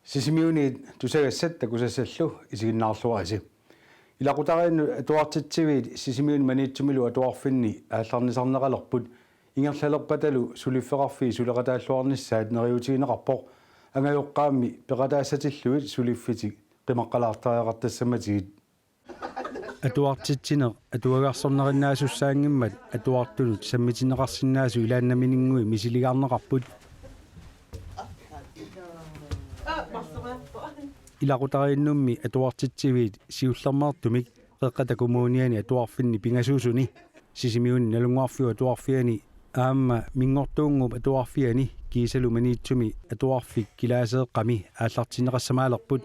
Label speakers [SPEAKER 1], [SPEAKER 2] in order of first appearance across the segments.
[SPEAKER 1] Sisimiuni tusagassat takusassallu isiginnaarluarisi. Ilaqutariinnu atuartitsiviit sisimiuni maniitsumilu atuarfinni aallarnisarneqalerput ingerlalerpatalu suliffeqarfii suleqataalluarnissaat neriutigineqarpoq angajoqqaammi peqataasatilluit suliffitik qimaqqalaartariaqartassamatiit. Atuartitsiner atuagarsornerinnaasussaaangimmat atuartulut sammitineqarsinnaasu ilaannamininngui misiligaarneqarput ilaqutariinnummi atuartitsiviit siullermaartumik qeqqatakumuuniani atuarfinni pingasuusuni sisimiuni nalunguarfiu atuarfiani aamma mingortuungup atuarfiani kiisalu maniitsumi atuarfik kilaaseeqqami aallartineqassamaalerput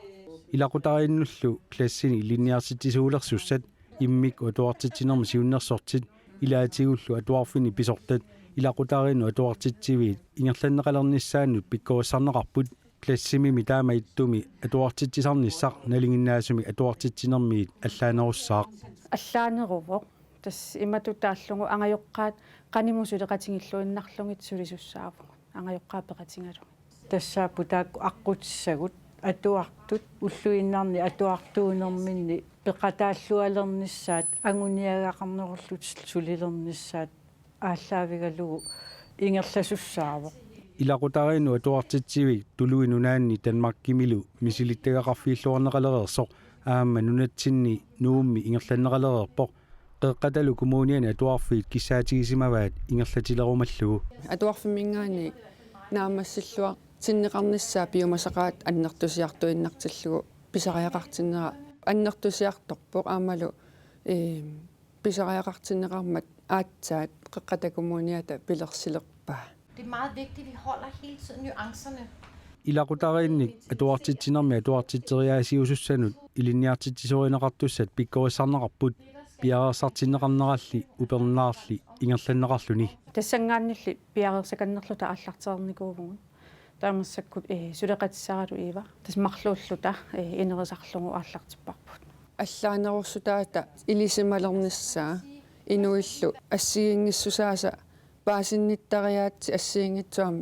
[SPEAKER 1] ilaqutariinnullu klassini linniartitsisuulersussat immik atuartitsinermi siunnersortit ilaatigullu atuarfini pisortat ilaqutariinnu atuartitsiviit ingerlanneqalernissaannut pikkorussarneqarput klassimi taamaittumi atuartitsisarnissaq nalinginnaasumi atuartitsinermiit allaanerussaaq
[SPEAKER 2] allaaneruvoq tas imatutaallugu angajoqqaat qanimusuleqatingilluinnarlungit sulisussaavugut angajoqqaapeqatingalu tassaapu taakku aqqutissagut atuartut ulluinnarni atuartuunerminni peqataallualernissaat anguniagaqarnerullut sulilernissaat ааллаавигалугу ингерласуссаавоқ
[SPEAKER 1] илақутариинну атуартитсивик тулуинунаанни танмаркимилу мисилиттагақарфииллуарнеқалереерсоқ аама нунатсинни нуумми ингерланнеқалереерпоқ қеққаталу коммуниани атуарфиит киссаатигисимаваат ингерлатилерумаллугу
[SPEAKER 3] атуарфиммингаани наамассиллуа синнеқарниссаа пиумасақаат аннертусиартуиннартиллугу писариақартиннера аннертусиарторпоқ аамалу писариақартиннеқармат аатсаат қеққатакумуниата пилерсилерпаа.
[SPEAKER 4] Det er meget vigtigt, at vi holder hele tiden nuancerne.
[SPEAKER 1] Ilaqutariinnik atuartitsinermi atuartitseriaasiusussanut ilinniartitsisorineqartussat pikkorissarneqarput piarersartinneqarneralli upernaarli ingerlanneqarluni
[SPEAKER 2] тассангааннилли пиареерсаканнерлута ааллартерникуугугу таамассаккут сулеқатиссарату ива тас марлууллута инерисарлугу ааллартиппарпут
[SPEAKER 3] аллаанерурсутаата илисималерниссаа инуиллу ассигингиссусааса паасинниттариаатси ассиингитсуам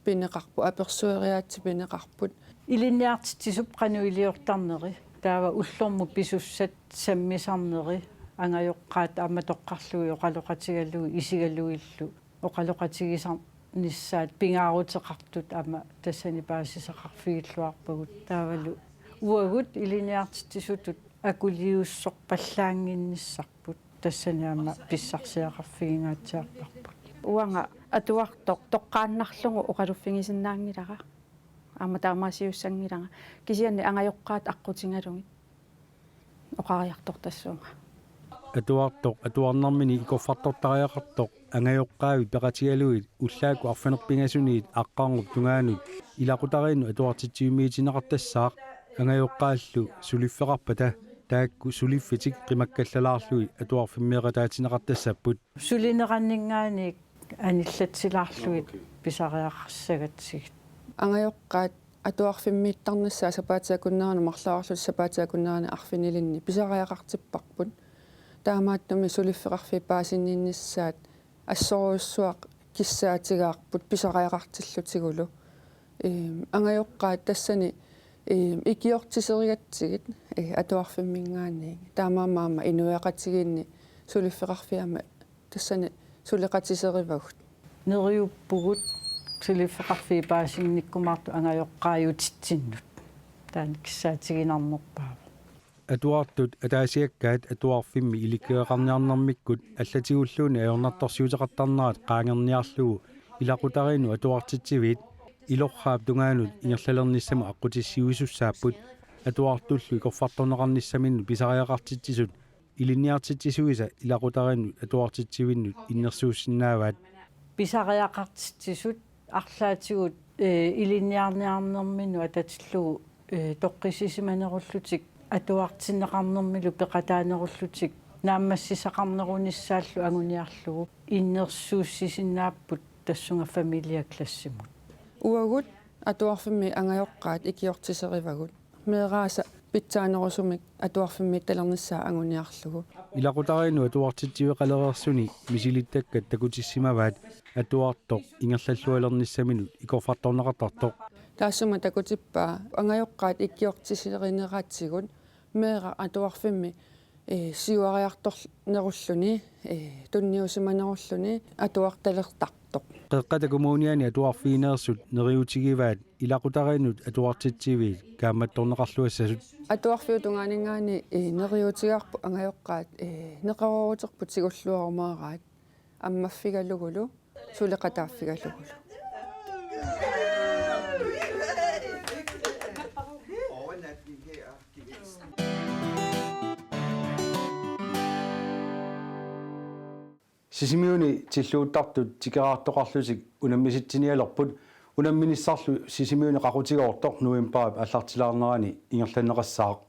[SPEAKER 3] пинеқарпу аперсуериаатси пинеқарпут
[SPEAKER 5] илинниартитсисуп қануилиортарнери таава уллорму писуссат саммисарнери ангайоққаат аматоққарлуи оқалоқатигалуи исигалуиллу оқалоқатигисарниссаат пингаарутеқартут ама тассани паасисеқарфигиллуарпагут таавалу уагут илинниартитсисутут акулиуссорпаллаангинниссарпут тассаниама писсарсиақарфигингаатсиарпарпут
[SPEAKER 2] уанга атуартоқ тоққааннарлугу оқалуффигисиннаангилара аама таамаасиуссангилага кисианни ангайоққаат аққутингалугит оқариартортассуунга
[SPEAKER 1] атуартоқ атуарнэрмини икорфартортариақартоқ ангайоққаави пеқатигалуит уллааку арфанерпингасуниит аққарнуп тунгаанут илақутариинну атуартитсиумиитинеқартассаақ ангайоққааллу сулиффеқарпата таакку сулиффитик қимаккаллалаарлуи атуарфиммеқатаатинеқартассаппут
[SPEAKER 5] сулинеқаннингаани аниллатсилаарлуит писариақарсагатсигит
[SPEAKER 3] ангайоққаат атуарфиммииттарнассаа сапаатиакуннерани марлаарлут сапаатиакуннерани арфинилинни писариақартиппарпут таамааттуми сулиффеқарфи паасинниннссаат ассоруйуссуақ киссаатигаарпут писариақартиллутигулу ангайоққаат тассани икиортисеригатсигит атуарфиммингаани таамаамаама инуяқатигиинни сулиффеқарфиама тассани сулеқатисеривагут
[SPEAKER 5] нериуппугут сулиффеқарфи паасинниккумаарту ангайоққааютитсиннут таан киссаатигинарнерпаа
[SPEAKER 1] атуартут атаасиаккаат атуарфимми иликкеэқарниарнэрмиккут аллатигуллууни аёрнартарсиутеқартарнаат qaangerniarlugu илақутариину атуартитсивит илорхаап тунгаанут ингерлалерниссама аққутиссиуисуссааппут атуартуллу икорфарторнеқарниссаминну писариақартитсисут илинниартитсисуиса илақутариинну атуартитсивиннут иннерсууссиннааваат
[SPEAKER 5] писариақартитсисут арлаатигут илинниарниарнэрмину ататиллугу тоққисисиманеруллутик атуартиннеқарнэрмилу пеқатаанеруллутик нааммассисақарнерунissaаллу агуниарлугу иннерсууссисиннааппут тассунга фамилия классимут
[SPEAKER 3] уагут атуарфимми ангайоққаат икиортисеривагут меэрааса питсаанерусумик атуарфимми талерниссаа агуниарлугу
[SPEAKER 1] илақутариину атуартитсивеқалереерсуни мисилиттаккат такутиссимаваат атуартоқ ингерллаллуалерниссаминут икорфарторнеқартартоқ
[SPEAKER 3] таассума такутиппаа ангаёққаат иккиортисилеринераатсигут меэра атуарфимми сиуариарторнеруллуни тунниусиманеруллуни атуарталертартоқ
[SPEAKER 1] qeqqata kommuniani atuarfiineersut neriutigivaat ilaqutarinut atuartitsivit kaammattorneqarluassasut
[SPEAKER 3] атуарфиутунгааningaani нериутигарпу ангаёққаат неқароорутерпут сигуллуарумаараат аммаффигалугулу сулеқатааффигалугулу
[SPEAKER 1] sisimiuni tilluuttartut tikeraartoqarlusik unammisitsinialerput unamminissarlu sisimiuni qaqutigoortor nuimpaap allartilaarnerani ingerlanneqassaaq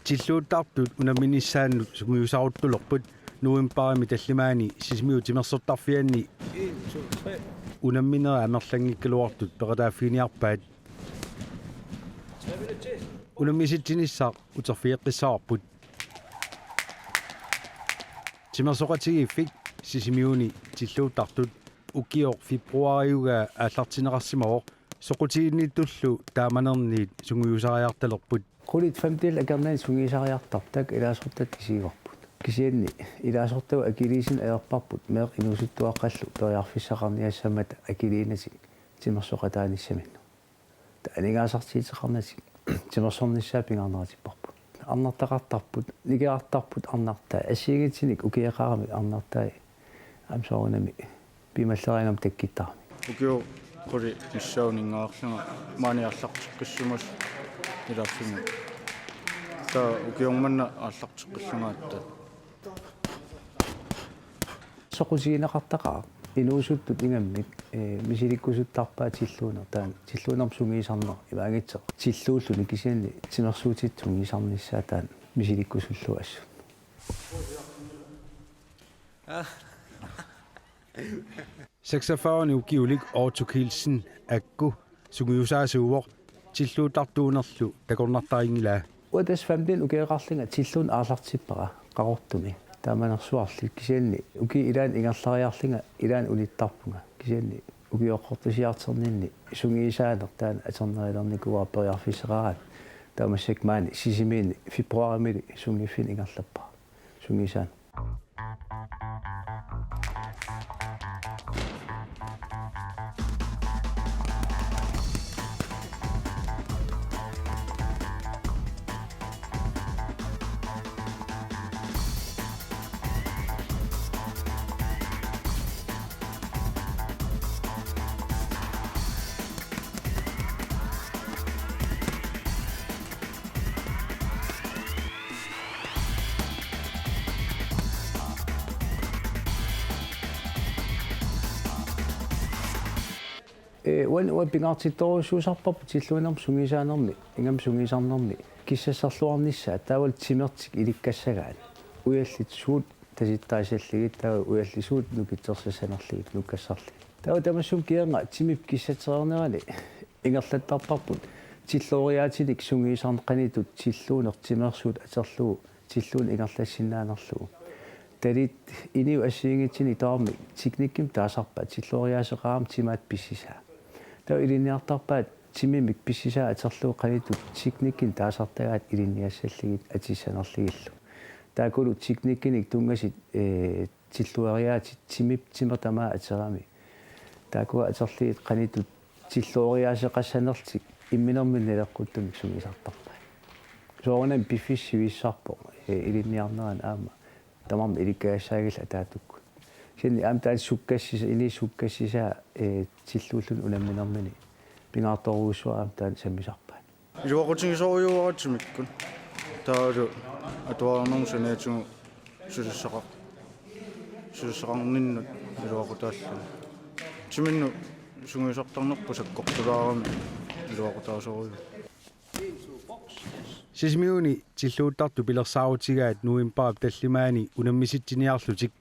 [SPEAKER 1] tilluuttartut unamminissaannut sumuusaruttulerput nuimpaami tallimaani sisimiu timersortarfianni unamminera amerlangikkaluartut peqataaffiiniarpaat unammisitsinissaq uterfiiqqissaarput timersoqatigiiffik sisimiuni tilluuttartut ukior februariuga aallartineqarsimaoq soqutiinnittullu taamanerniit sunguyusariartalerput
[SPEAKER 6] qulit famtil akernan sungisariartartak ilaasortat kisiigorput kisianni ilaasortagu akiliisin aerparput meeq inusuttuaqqallu toriarfissaqarniassamat akiliinasik timersoqataanissaminnu taaningaasartiiteqarnasik timersornissaa pingarneratipparput арнартақартарпут никеартарпут арнартаа ассигитсиник укиақарамик арнартаа амсоорунами пималлериангам таккиттарми
[SPEAKER 7] укио қули иссаунингаарлунга маниарлартеққиссумас иларсугу та укиорманна ааллартеққиссунгаатта
[SPEAKER 6] соқусигинеқартақаа инуусуттут ингаммик мисиликкусуттарпаа тиллуунер таан тиллуунерм сунгиисарнер иваагитсеқ тиллууллуни кисианни тимерсуутит сунгиисарниссаа таан мисиликкусуллу ассу
[SPEAKER 1] saxophone ukiulik Otto Kielsen akku sungiusaasuuvoq tilluuttartuunerlu takornartaringilaa
[SPEAKER 6] уатас фамдин укеэқарлинга тиллуун аалартиппара қақортуми тааманерсуарли кисианни уки илаан ингерлариарлинга илаан улиттарпунга кисианни укиоққортусиартернинни сунгиисаанер таан атернерилерникуа периарфисераат таамассак маани сисимиини фебруаримили сунгиффин ингерлаппа сунгиисаан wan pingaartittorusuusarparpu tilluunerm sungiisaanermi ingam sungiisarnermi kissasserluarnissaa taawal timertik ilikkasagaat ujallit suut tasittaisaalligit taawa ujallisuut nukitsersasanerligit nukkassarligit taawa tamassum kianga timip kissaternerani ingerlattarparput tilloriaatinik sungiisarneqanitut tilluuner timersuut aterlugu tilluun ingerlassinaanerlugu talit iniu assiingitsini taarmi tiknikkim taasarpa tilloriaaseqaaram timaat pissisaa таа илинниартарпаат тимимик писсисаа атерлуу канитут техниккин таасартагаат илинниассаллигит атиссанерлигиллу таакулу техниккиник тунгасит тиллуариаати тимип тимертамаа атерами таакуа атерлигит канитут тиллуариаасеқассанерлик имминермин нелеққуттумик сугисартарпаа соорнам пиффиссивиссарпо илинниарнеран аама тамам иликкаассаагил атаатукку син амтаал суккассис или суккассиса тиллууллун унамминермини пингаарторуусуа амтаал саммисарпаа
[SPEAKER 7] илуақутигисоруйуаратсимиккун таалу атуарнермусанаатигу сулиссақарниннут илуақутааллу тиминну сунгисартарнерпу саккортулаарами илуақутаасоруйу
[SPEAKER 1] sisimiuni tilluuttartu pilersaarutigaat nuimpaap tallimaani unammisitsiniarlutik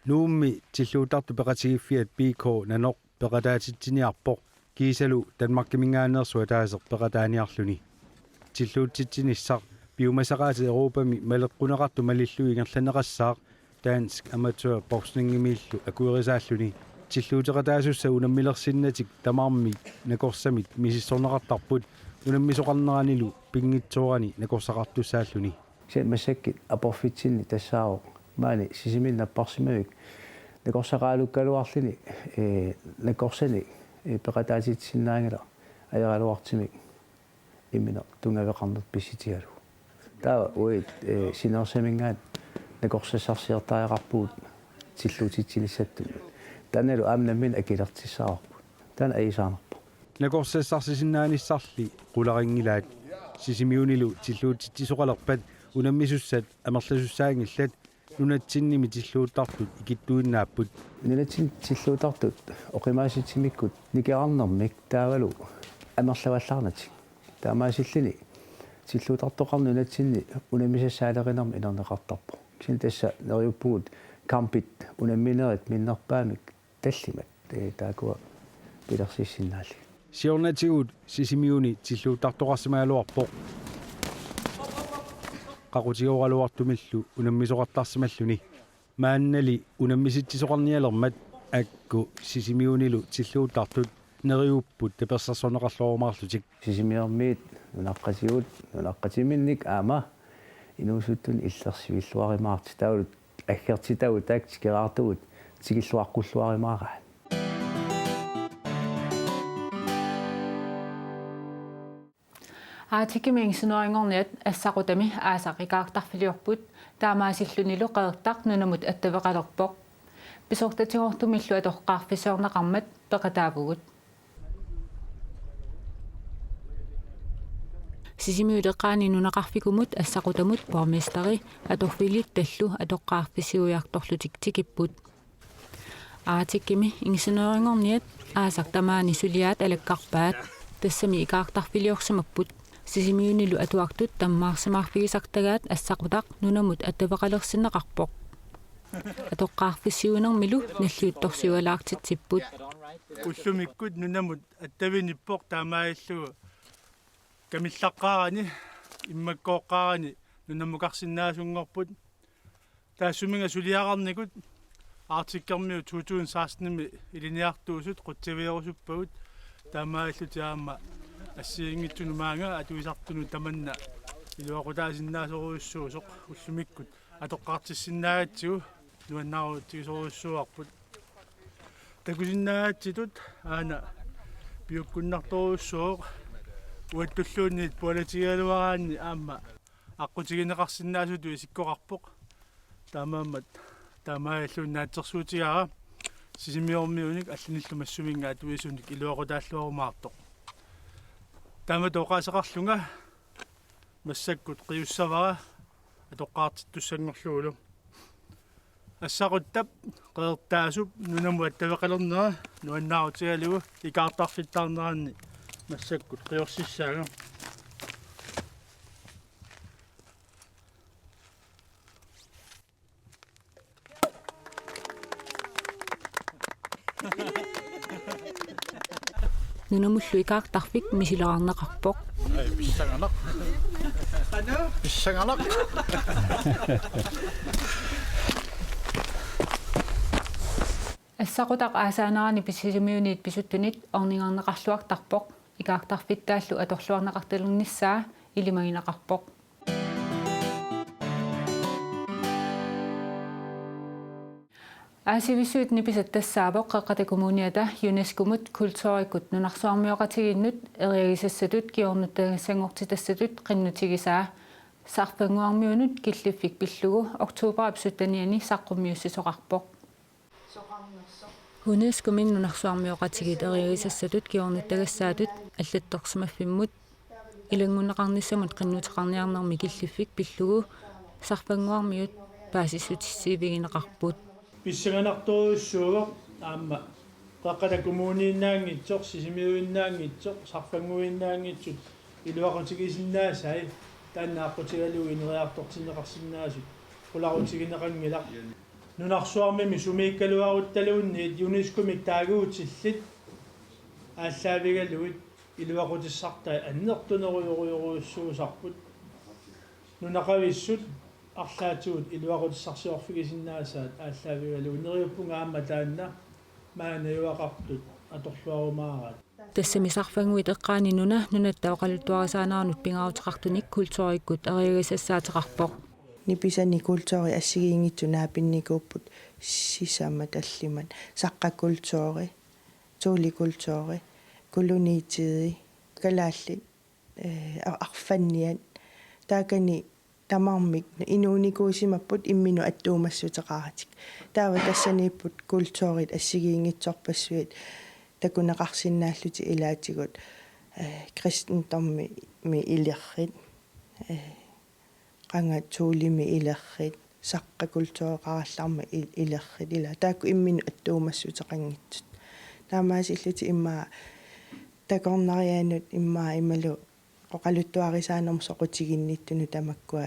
[SPEAKER 1] nuummi tilluuttartu peqatigiffiat PK nanoq peqataatitsiniarpoq kiisalu Danmarkkimingaannersu ataaseq peqataaniarluni tilluutsitsinissaq piumasaqaati Europami maleqquneqartu malillu ingerlaneqassaaq dansk amatør boksningimiillu akuerisaalluni тиллуутеқатаасусса унаммилерсиннатик тамаарми накорсамит мисиссорнеқартарпут унаммисоқарнеранилу пингитсуурани накорсақартуссааллуни
[SPEAKER 6] сен массаккит апорфитсинни тассаао маани сисиминнаппарсимавик накорсақаалуккалуарлини накорсани пеқатаатитсиннаангала аяралуартимик иммина тунгавеқарнут писситигалу таа уит синерсамингаат накорсассарсиертаақарпуут тиллуутитсилиссаттугут таналу аамнаммин акилертиссаарпу таана аисаанерпу
[SPEAKER 1] накорсассарсисиннааниссарли qularingilаат сисимиунилу тиллуутитсисоқалерпат унаммисуссат амерласуссаангиллат нунатсинними тиллууттартут икиттуиннааппут
[SPEAKER 6] нунатсин тиллуутартут оқимааситсимиккут никеарнэрмик таавалу амерлаваллаарнатик таамаасиллини тиллуутартоқарну нунатсинни унаммисассаалеринерми инернеқартарпу син тасса нериуппугут кампит унамминерит миннерпаамик таллимат таакуа пилерсиссиннаалли
[SPEAKER 1] сиорнатигут сисимиуни тиллуутартоқарсимаалуарпоқ qaqutiorluartumillu unammisoqartarsimalлуни мааннали унаммиситсисоқарниалермат акку сисимиунилу тиллуутартут нериуппут таперсарсонеқарлуормаарлутик
[SPEAKER 6] сисимиермиит нунаққатиминник аама инуусуттун иллерсивиллуаримаарти таулут аггертитагу таактикераартугут тигиллуаққуллуаримаараа
[SPEAKER 8] аатикимингсинуарингорниат ассақутами аасақикаартарфилиорпут таамаасиллунилу қеэртақ нунамут аттавеқалерпоқ писортатигортумиллу атоққарфисеорнеқармат пеқатаавгут сисимиулеққаани нунақарфикумут ассақутамут бормистери аторфилит таллу атоққарфисиуяарторлутик тикиппут аатикими ингсинуарингорниат аасақтамаани сулиаат алаккарпаат тассами икаартарфилиорсимаппут сисимиунилу атуартут таммаарсимаарфигисартагаат ассақутақ нунамут аттавеқалерсинеқарпоқ атоққарфиссиунермилу наллиутторсиуалаартитсиппут
[SPEAKER 9] уллумиккут нунамут аттавиниппоқ таамаиллугу камиллаққарани иммаккооққарани нунаммукарсинаасунгорпут таассуминга сулиақарникут артиккермиу 2016-ми илиниартуусут қутсавиорусуппагут таамаиллу таама ассиингитсунумаанга атуисартуну таманна илуақутаасиннаасоруйуссуусоқ уллумиккут атоққартиссиннаагатсигу нуаннаарутигисоруйуссуарпут такусиннаагатситут аана пиуккуннарторуйуссуоқ уаттуллуунниит политигалуараанни аама аққутигинеқарсинаасуту исиккоқарпоқ таамаамат таамааллууннаатсерсуутигара сисимиормиуник аллиниллу массумингаа туисуник илуақутааллуарумаартоқ таама тоқаасеқарлунга массаккут қиуссавара атоққаартиттуссангорлугулу ассақуттап қеэртаасуп нунаму аттавеқалернера нуаннаарутигалугу икаартарфиттаарнеранни массаккут қиорсиссаага
[SPEAKER 8] нунамуллу икаартарфик мисилеқарнеқарпоқ
[SPEAKER 9] писсанганақ писсанганақ
[SPEAKER 8] ассақутақ аасаанерани писсисимиуниит писуттунит орнингаарнеқарлуартарпоқ икаартарфиттааллу аторлуарнеқарталерниссаа илимагинеқарпоқ аасивиссуит ниписат тассаавоқ қеққатакумуниата юнескумут культууриккут нунарсуармиоқатигиннут эриагисассатут киорнуттагиссангортитассатут қиннутигисаа сарфангуармиунут киллиффик пиллугу октообер апсуттаниани саққуммиуссисоқарпоқ юнескумин нунарсуармиоқатигит эриагисассатут киорнуттагассаатут аллатторсимаффиммут илангунеқарниссамут қиннутеқарниарнерми киллиффик пиллугу сарфангуармиут паасиссутиссиивигинеқарпут
[SPEAKER 9] писсанганарторуйуссуугоқ аама қаққатакумунииннаангитсоқ сисимиуиннаангитсоқ сарфангуиннаангитсут илуақутигисиннаасай тааннааққутигалуг инериартортинеқарсинаасут қуларутигинеқангилақ нунарсуармими сумииккалуарутталуунниит юнескумик таагуутиллит ааллаавигалуит илуақутиссартай аннертунеруйоруйоруйуссуусарпут нунақависсут арлаатуут илуақутиссарсиорфигисиннаасаат ааллаавигалуг нериуппунга аама таанна маанаюақартут аторлуарумаараат
[SPEAKER 8] тассамисарфангуит эққаанинуна нунаттаоқалуттуарисаанаранут пингаутеқартуник культууриккут эриагисассаатеқарпоқ
[SPEAKER 10] ниписани культуори ассигиингитсу наапинникууппут сисаама таллимат саққакультуори тууликультуори колониитиди калаалли арфанниат таакани тамармик инууникуусимаппут иммину аттуумассутеқаратик таава тассанииппут культуурит ассигиингитсорпассуит такунеқарсинааллути илаатигут кристенторми ми илеррит qanga tuulimi ilerrit saqqakultuoqarallarma ilerrit ila taakku imminu attuumassuteqanngitsut taamaasillути иммаа такорнариаанут иммаа ималу qoqaluttuarisaanermu soqutiginnittunu tamakkuа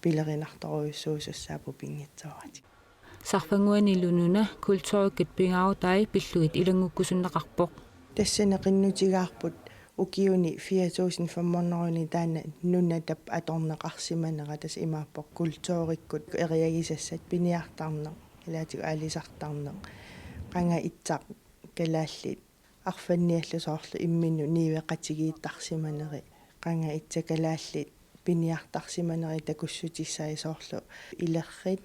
[SPEAKER 10] пилеринарторуйуссуусассаапу пингитсоорати
[SPEAKER 8] сарфангуанилунуна культууриккит пингаутай пиллугит илангуккусуннеқарпоқ
[SPEAKER 10] тассане qinнутигаарпут укиуни 4500 таана нунатап аторнеқарсиманера тас имааппоқ культууриккут эриагисассат пиниартарнеқ илаатигу алисартарнеқ qanga итсақ калааллит арфанниаллусоорлу иммину нивеқатигииттарсиманери qanga итсакалааллит пиниартарсиманери такуссутиссаи соорлу илеррит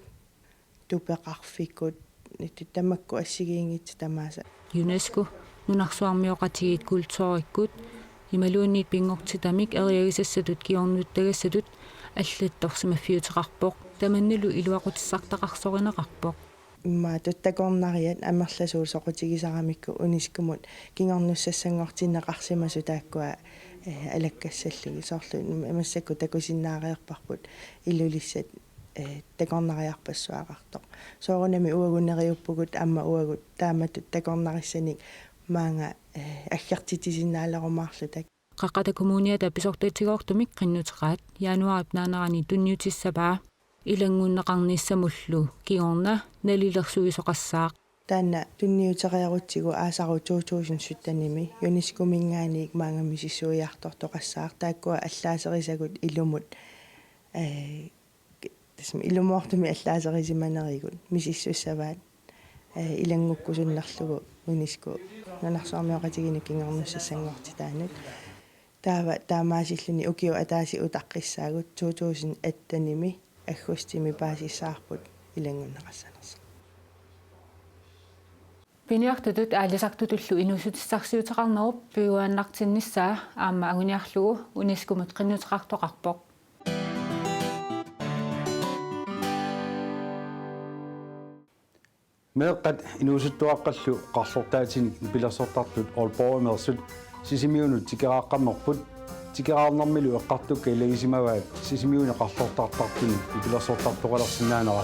[SPEAKER 10] тупеқарфиккут тамакку ассигиингит тамааса
[SPEAKER 8] ЮНЕСКО нунарсуармиоқатигит культууриккут ималуунниит пингортитамик эриагисассатут киорнуттагассатут аллатторсимаффиутеқарпоқ таманнулу илуақутиссартақарсоринеқарпоқ
[SPEAKER 10] имма туттакорнариат амерласуул соқутигисарамикку унискумут кингорнуссассангортиннеқарсимасу тааккуа алаккассаллуги соорлу амассакку такусиннаариерпарпут илулиссат такорнариарпассуақартоқ соорунами уагунериуппугут амма уагут тааматут такорнариссаник маанга аггартитисиннаалерумаарлутак
[SPEAKER 8] қақата коммуниата писортатигоортумик қиннутеқаат януарит наанерани тунниутиссапаа илангуннеқарниссамуллу кигорна налилерсуисоқассаақ
[SPEAKER 10] таана тунниутериарутсигу аасару 2017 юнискумингааник маанга мисиссуиартортоқассаақ тааккуа аллаасерисагут илумут тасми илумоортуми аллаасерисиманеригут мисиссуссаваат илангуккусуннарлугу униску нанарсуармиоқатигини кингорнуссассангортитаанут таава таамаасиллуни укиу атааси утаққиссаагут 2008-ними аггустими паасиссаарпут илангуннеқассанерса
[SPEAKER 8] пиниартутут аалисартутуллу инусутиссарсиутеқарнеруп пиуааннартинниссаа аама агуниарлугу унискумут қиннутеқартоқарпоқ
[SPEAKER 1] meeqqat inuusuttuaqqallu qarsortaatini pilersortartut olporumersut sisimiunut tikeraaqqammerput tikeraarnermilu eqqartukka ilagisimavaat sisimiuni qarsortartartuni pilersortartoqalersinnaanera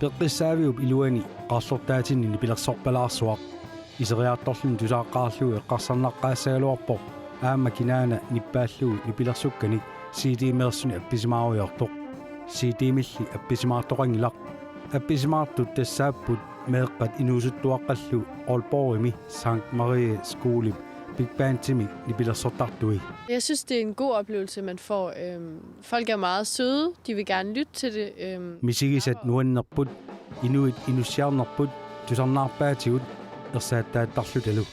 [SPEAKER 1] peqqissaaviup iluani qarsortaatinni pilersorpalaarsuaq iseriaattorlun tusaaqqaarlugu eqqarsarnaqqaassagaluarpoq aamma kinaana nippaallugu nipilersukkanik CD-meersuni appisimaariortoq CD-milli appisimaartoqangilaq appisimaartut tassaapput meeqqat inuusuttuaqqallu Aalborgimi Sankt Marie Skole Big Band-timi nipilersortartui.
[SPEAKER 11] Jeg synes, det er en god oplevelse, man får. Folk er meget søde. De vil gerne lytte til det.
[SPEAKER 1] Misigisat nuannerput, inuit inusiarnerput, tusarnaarpaatigut, ersaattaattarlutalu.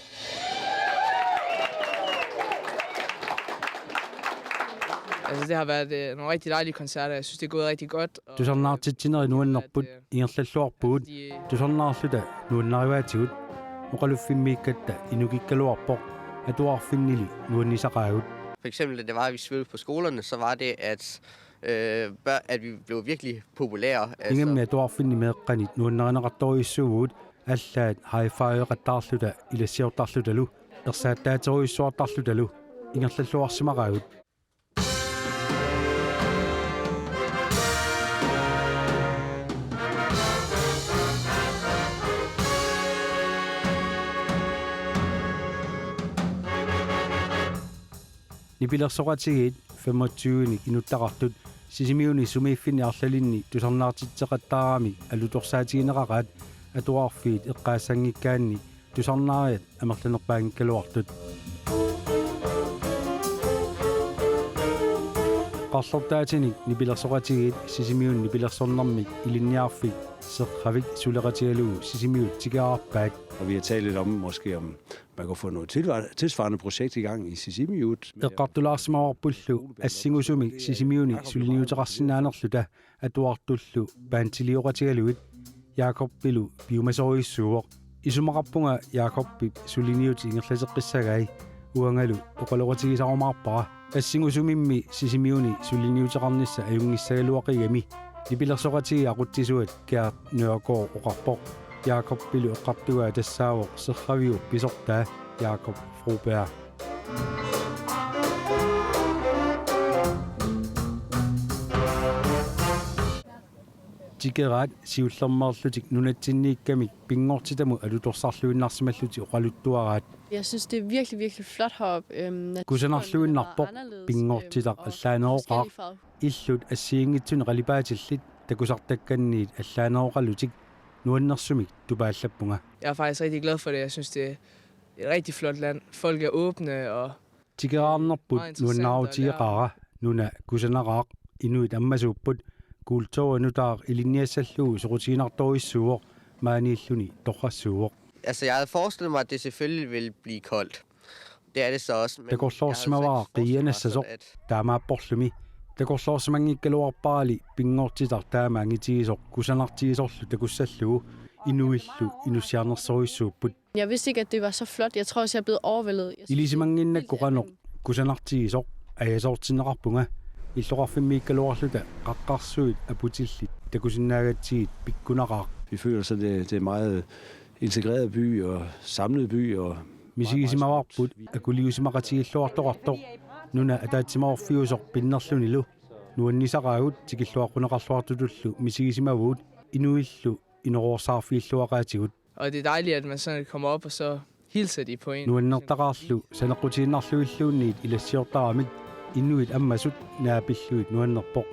[SPEAKER 12] Altså, det har været nogle rigtig dejlige koncerter. Jeg synes, det er gået rigtig godt.
[SPEAKER 1] Tusarnaartitsineri nuannerput, ingerlalluarpugut, tusarnaarluta nuannarivaatigut, uqaluffinmiikkatta inukikkaluarpoq, atuarfinnili nuannisaqaagut.
[SPEAKER 13] For eksempel, da det var, at vi spillede på skolerne, så var det, at vi blev virkelig populære.
[SPEAKER 1] Ingemme atuarfinni meeqqanit nuannerineqartoruissuugut allaat hi-fi-eqattaarluta ilassiortarlutalu ersaattaateruissuartarlutalu ingerlalluarsimaqaagut. Nipilersoqatigit 25-ni inuttaqartut sisimiuni sumiiffinni arlalinni tusarnaartitseqattaarami alutorsaatigineqaqaat atuarfiit eqqaassangikkaanni tusarnaariat amerlanerpaangikkaluartut qarlortaatinik nipilersoqatigit sisimiun nipilersornermik ilinniarfik seqqavik suleqatigalugu sisimiut tigaarpaat.
[SPEAKER 14] Og vi har talt lidt om, måske om man kan få noget tilsvarende projekt i gang i Sisimiut.
[SPEAKER 1] Eqqartulaarsimaarpullu assingusumik sisimiuni suliniuteqarsinaanerluta atuartullu paantilioratigaluit Jakob Bilu biomasorissuuq isumaqarpunga Jakob suliniuti ingerlaseqqissagai uangalu oqaloqatigisarumаарpara assingusumimmi sisimiuni suliniuteqarnissa ajungissagaluaqigami nipilersoqatigi aquttisuat kiaat Nørgaard oqarpoq Jakob Bilu eqqartugaa tassaawoq serraviu pisortaa Jakob Froberg. Tikerat siullermerlutik nunatsinniikkamik pingortitamu alutorsarluinnarsimalluti oqaluttuaraat.
[SPEAKER 11] Jeg synes, det er virkelig, virkelig flot heroppe.
[SPEAKER 1] Kusanarluinnarpoq pingortitar allaaneroqaaq illut assiingitsuni qalipaatillit takusartakkanniit allaaneroqalutik nuannersumik tupaallappunga.
[SPEAKER 12] Jeg er faktisk rigtig glad for det. Jeg synes, det er et rigtig flot land. Folk er åbne og
[SPEAKER 1] Tikeraarnerput nuannaarutiiqaara nuna kusanaraaq inuit ammasuupput kultuunutar ilinniassallugu sorutiinartorissuuq maaniilluni torrassuuq.
[SPEAKER 13] Altså, jeg havde forestillet mig, at det selvfølgelig ville blive koldt. Det er det så også.
[SPEAKER 1] Takorlorsimavaa qianassasor taamaapporlumi takorlorsimangikkaluarpaali pingortitar taamaangitigisor kusanartigisorlu takussallugu inuillu inussiarnersorissuupput.
[SPEAKER 11] Jeg vidste ikke, at det var så flot. Jeg tror også, jeg er blevet overvældet.
[SPEAKER 1] Ilisimanginnakkoqanoq kusanartigisor ajasortineqarpunga illoqarfimmiikkaluarluta qaqqarsuit aputillit takusinnaagatsiit pikkunaqaaq.
[SPEAKER 14] Vi føler så, det er meget integreret by og samlet by. Og
[SPEAKER 1] misigisimavarbut akuliusimaqatigilluartoqartoq nuna ataatsimorfiusor pinnerlunilu nuannisaqaagut tikilluaqquneqarluartutullu misigisimavuut inuillu ineroorsaarfiilluaqaatigut.
[SPEAKER 12] Og det er dejligt, at man sådan kommer op, og så hilser de på en.
[SPEAKER 1] Nuannertaqaarlu saneqqutiinnarluilluunniit ilassiortaramik inuit ammasut naapilluit nuannerpoq.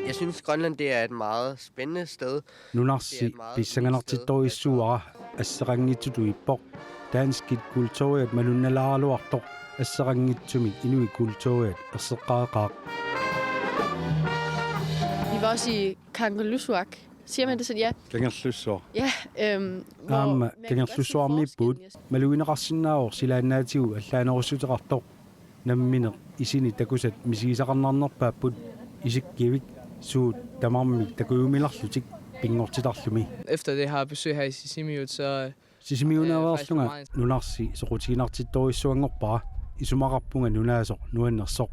[SPEAKER 13] Jeg synes, Grønland det er et meget spændende sted.
[SPEAKER 1] Nunarsi pissanganartittorissuara asserangitsutuippoq danskit kultoriat malunnalaaluartoq asserangitsumik inuit kultoriat erseqqaaqaaq.
[SPEAKER 11] Vi var også i Kangerlussuaq. Siger man det sådan? Ja.
[SPEAKER 1] Kangerlussuaq.
[SPEAKER 11] Ja.
[SPEAKER 1] Amma Kangerlussuarmipput maluineqarsinnaawor silaannaatigu allaanerussuteqartoq namminer isini takusat misigisaqarnarnerpaapput isikkivik suut tamarmik takuumilarlutik pingortitarlumi.
[SPEAKER 12] Efter det har besøg her i Sisimiut, så
[SPEAKER 1] Sisimiunaverslunga nunarsi sorutiinartittorissuangorpara isumaqarpunga nunaasor nuannersoq.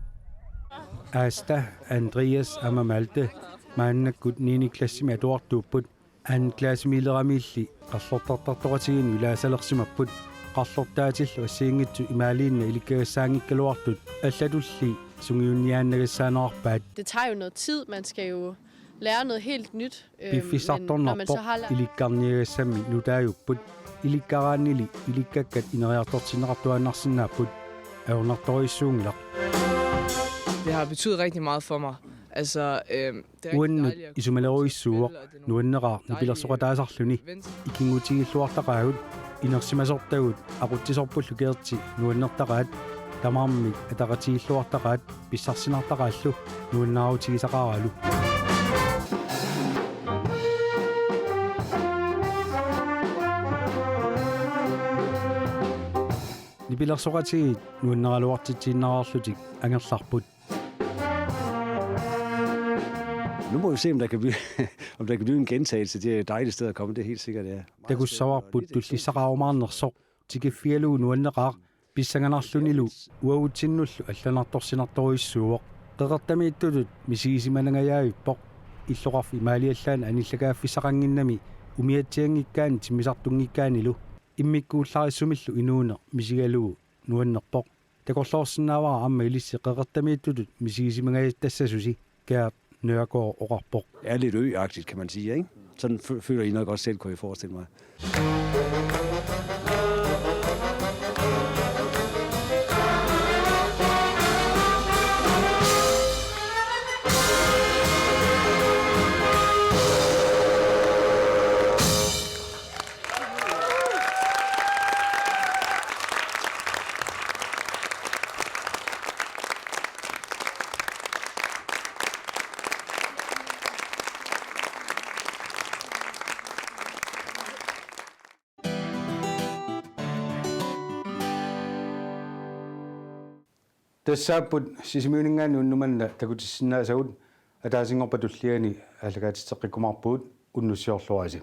[SPEAKER 1] Asta Andreas Amamalte maannakkut 9. klassimi atuartuupput an klassimiileramilli qarlortartartoratigin ulaasalersimapput qarlortaatillu assiingitsu imaaliinna ilikkagassaangikkaluartut allatulli sungiunniaannagassaanarpaat.
[SPEAKER 11] Det tager jo noget tid. Man skal jo lære noget helt nyt.
[SPEAKER 1] Piffisartornerpoq ilikkarniagassammi nutaajupput ilikkaraannili ilikkakkat ineriartortineqartuannarsinnaaput aunartorissuungilaq.
[SPEAKER 12] Det har betydet rigtig meget for mig. Altså, det er
[SPEAKER 1] rigtig
[SPEAKER 12] dejligt at
[SPEAKER 1] isumaleriissuuq nuanneqar nipilersoqataasarluni ikingutigiilluartaqaagut inersimasortagut aquttisorpullu keerti nuannertaqaat tamarmik ataqatigiilluartaqaat pissarsinartaqaallu nuannaarutigisaqaaralu. Nipilersoqatigit nuanneraluartitiinnerarlutik angerlarput.
[SPEAKER 14] Nu må vi se, om der kan blive en gentagelse. Det er et dejligt sted at komme, det er helt sikkert, ja.
[SPEAKER 1] Takussavarbut tullissaqaarumaarnersoq tikiffialugu nuanneqaaq pissanganarlunilu uagutsinnullu allanartorsinartorissuuq qeqertamiittutut misigisimanaгаjaavippoq illoqarfi maaliallaan anillakaaffisaqanginnami umiatsiangikkaani timmisartungikkaanilu immikkuullarissumillu inuuner misigalugu nuannerpoq takorloorsinnaavara amma ilissi qeqertamiittutut misigisimagajattassasusi kaat Nørgaard oqarpoq.
[SPEAKER 14] Er lidt øagtigt, kan man sige, ikke? Sådan føler I nok også selv, kunne jeg forestille mig.
[SPEAKER 1] тассааппут сисимиунингаани уннуманна такутиссиннаасагут атаасингорпа туллиани аллагаатиттеққиккумарпуут уннуссиорлуаси